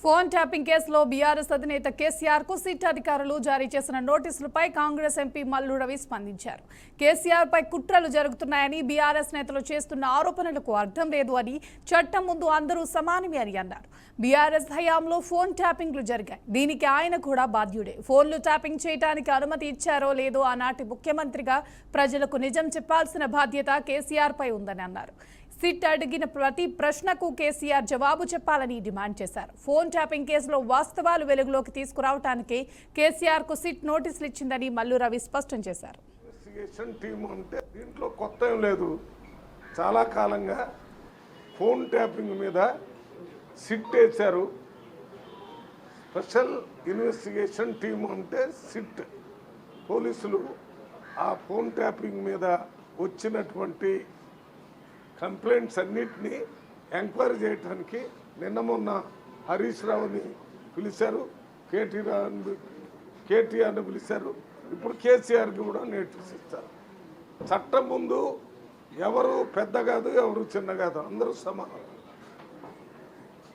Phone tapping కేసులో BRS అధినేత కేసీఆర్ కు సిట్ అధికారులు జారీ చేసిన నోటీసులపై కాంగ్రెస్ ఎంపీ మల్లు రవి స్పందించారు. కేసీఆర్ పై కుట్రలు జరుగుతున్నాయని, బీఆర్ఎస్ నేతలు చేస్తున్న ఆరోపణలకు అర్థం లేదు అని, చట్టం ముందు అందరూ సమానమే అని అన్నారు. బీఆర్ఎస్ హయాంలో ఫోన్ ట్యాపింగ్లు జరిగాయి. దీనికి ఆయన కూడా బాధ్యుడే. ఫోన్లు ట్యాపింగ్ చేయడానికి అనుమతి ఇచ్చారో లేదో ఆనాటి ముఖ్యమంత్రిగా ప్రజలకు నిజం చెప్పాల్సిన బాధ్యత కేసీఆర్ పై ఉందని అన్నారు. సిట్ అడిగిన ప్రతి ప్రశ్నకు కేసీఆర్ జవాబు చెప్పాలని డిమాండ్ చేశారు. ఫోన్ ట్యాపింగ్ కేసులో వాస్తవాలు వెలుగులోకి తీసుకురావడానికి కేసీఆర్ కు సిట్ నోటీసులు ఇచ్చిందని మల్లు రవి స్పష్టం చేశారు. ఇన్వెస్టిగేషన్ టీం అంటే దీంట్లో కొత్త ఏం లేదు. చాలా కాలంగా ఫోన్ ట్యాపింగ్ మీద సిట్ వేశారు. స్పెషల్ ఇన్వెస్టిగేషన్ టీం అంటే సిట్. పోలీసులు ఆ ఫోన్ ట్యాపింగ్ మీద వచ్చినటువంటి కంప్లైంట్స్ అన్నింటినీ ఎంక్వైరీ చేయడానికి నిన్న మొన్న హరీష్ రావుని పిలిచారు, కేటీఆర్ని పిలిచారు. ఇప్పుడు కేసీఆర్కి కూడా నోటీస్ ఇస్తారు. చట్టం ముందు ఎవరు పెద్ద కాదు, ఎవరు చిన్న కాదు, అందరూ సమానం.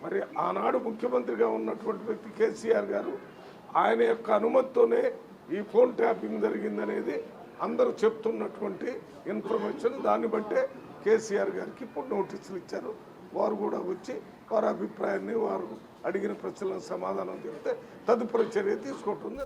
మరి ఆనాడు ముఖ్యమంత్రిగా ఉన్నటువంటి వ్యక్తి కేసీఆర్ గారు, ఆయన యొక్క అనుమతితోనే ఈ ఫోన్ ట్యాపింగ్ జరిగిందనేది అందరూ చెప్తున్నటువంటి ఇన్ఫర్మేషన్. దాన్ని బట్టే కేసీఆర్ గారికి ఇప్పుడు నోటీసులు ఇచ్చారు. వారు కూడా వచ్చి వారి అభిప్రాయాన్ని, వారు అడిగిన ప్రశ్నలకు సమాధానం చెప్తే తదుపరి చర్య తీసుకుంటుంది.